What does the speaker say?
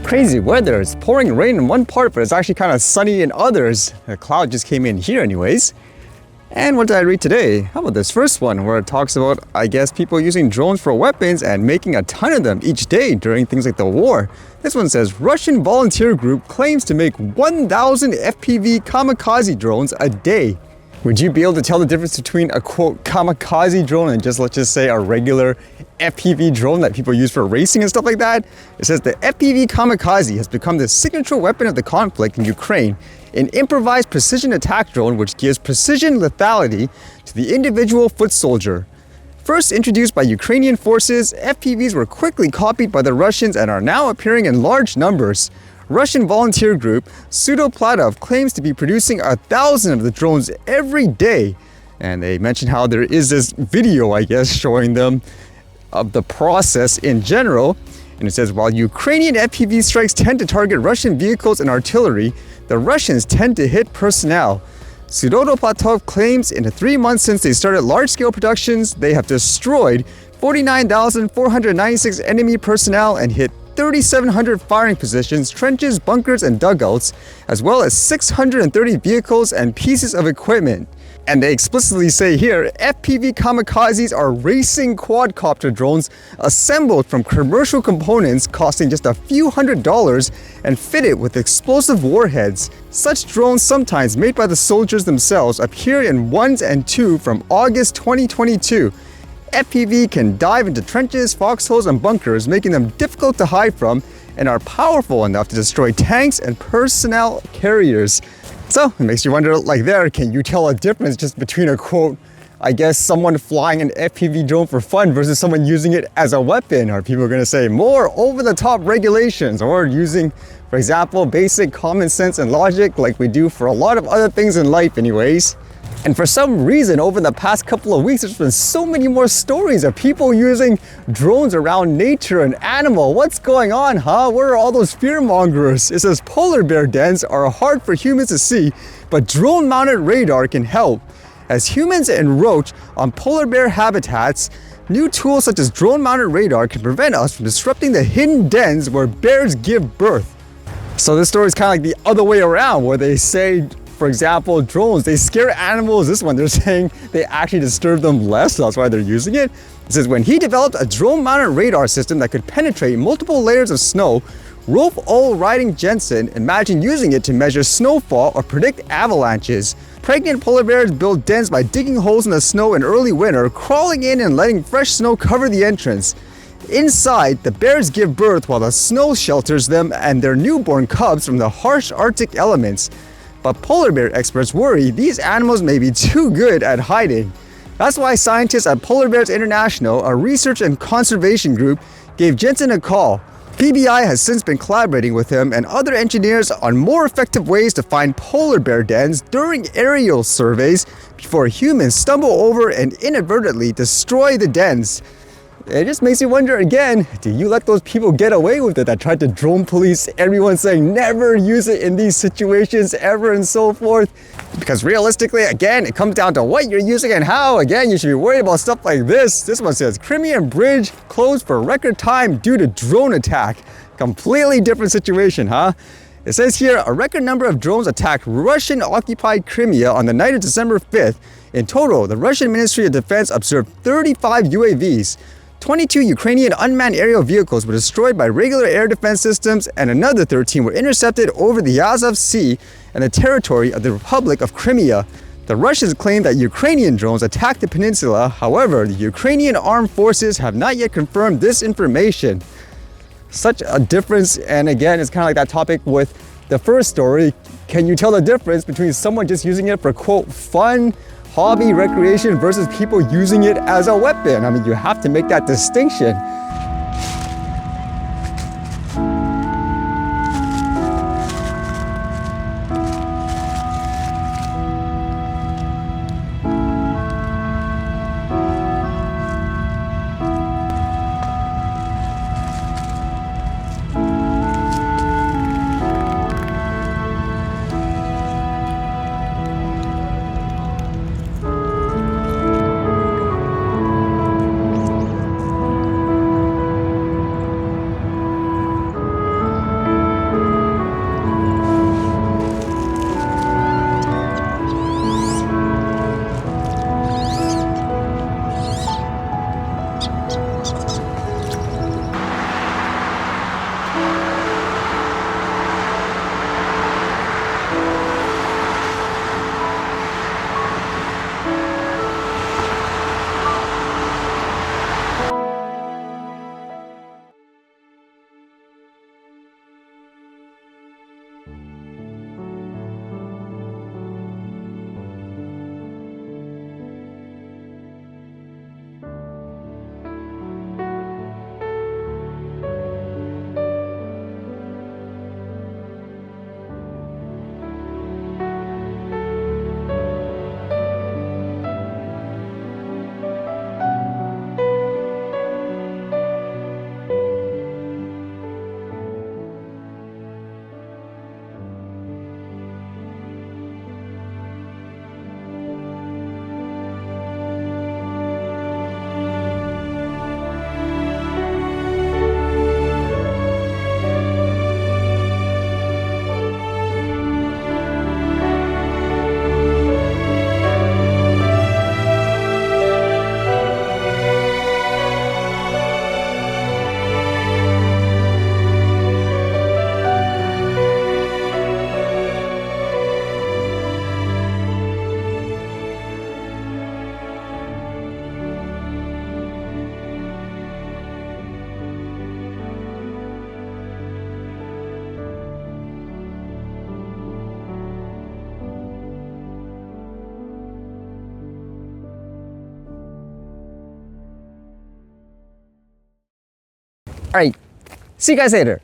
Crazy weather. It's pouring rain in one part, but it's actually kind of sunny in others. A cloud just came in here anyways. And what did I read today? How about this first one where it talks about, I guess, people using drones for weapons and making a ton of them each day during things like the war. This one says, Russian volunteer group claims to make 1,000 FPV Kamikaze drones a day. Would you be able to tell the difference between a quote kamikaze drone and let's just say a regular FPV drone that people use for racing and stuff like that? It says the FPV Kamikaze has become the signature weapon of the conflict in Ukraine, an improvised precision attack drone which gives precision lethality to the individual foot soldier. First introduced by Ukrainian forces, FPVs were quickly copied by the Russians and are now appearing in large numbers. Russian volunteer group Pseudoplatov claims to be producing 1,000 of the drones every day. And they mentioned how there is this video, I guess, showing them of the process in general. And it says, while Ukrainian FPV strikes tend to target Russian vehicles and artillery, the Russians tend to hit personnel. Pseudoplatov claims in the 3 months since they started large-scale productions, they have destroyed 49,496 enemy personnel and hit 3,700 firing positions, trenches, bunkers, and dugouts, as well as 630 vehicles and pieces of equipment. And they explicitly say here, FPV kamikazes are racing quadcopter drones assembled from commercial components costing just a few $100s and fitted with explosive warheads. Such drones, sometimes made by the soldiers themselves, appear in ones and two from August 2022. FPV can dive into trenches, foxholes, and bunkers, making them difficult to hide from, and are powerful enough to destroy tanks and personnel carriers. So it makes you wonder, like there, can you tell a difference just between a quote, I guess, someone flying an FPV drone for fun versus someone using it as a weapon? Are people going to say more over-the-top regulations or using, for example, basic common sense and logic like we do for a lot of other things in life anyways? And for some reason, over the past couple of weeks, there's been so many more stories of people using drones around nature and animal. What's going on, huh? Where are all those fear mongers? It says polar bear dens are hard for humans to see, but drone-mounted radar can help. As humans encroach on polar bear habitats, new tools such as drone-mounted radar can prevent us from disrupting the hidden dens where bears give birth. So this story is kind of like the other way around, where they say, for example, drones, they scare animals. This one, they're saying they actually disturb them less, so that's why they're using it. It says, when he developed a drone-mounted radar system that could penetrate multiple layers of snow, Rolf O. Riding Jensen imagined using it to measure snowfall or predict avalanches. Pregnant polar bears build dens by digging holes in the snow in early winter, crawling in and letting fresh snow cover the entrance. Inside, the bears give birth while the snow shelters them and their newborn cubs from the harsh Arctic elements. But polar bear experts worry these animals may be too good at hiding. That's why scientists at Polar Bears International, a research and conservation group, gave Jensen a call. PBI has since been collaborating with him and other engineers on more effective ways to find polar bear dens during aerial surveys before humans stumble over and inadvertently destroy the dens. It just makes you wonder again, do you let those people get away with it that tried to drone police everyone, saying never use it in these situations ever and so forth? Because realistically, again, it comes down to what you're using and how. Again, you should be worried about stuff like this. This one says, Crimean bridge closed for record time due to drone attack. Completely different situation, huh? It says here, a record number of drones attacked Russian-occupied Crimea on the night of December 5th. In total, the Russian Ministry of Defense observed 35 UAVs. 22 Ukrainian unmanned aerial vehicles were destroyed by regular air defense systems, and another 13 were intercepted over the Azov Sea and the territory of the Republic of Crimea. The Russians claim that Ukrainian drones attacked the peninsula. However, the Ukrainian armed forces have not yet confirmed this information. Such a difference, and again, it's kind of like that topic with the first story. Can you tell the difference between someone just using it for, quote, fun, hobby, recreation versus people using it as a weapon? I mean, you have to make that distinction. Alright, see you guys later.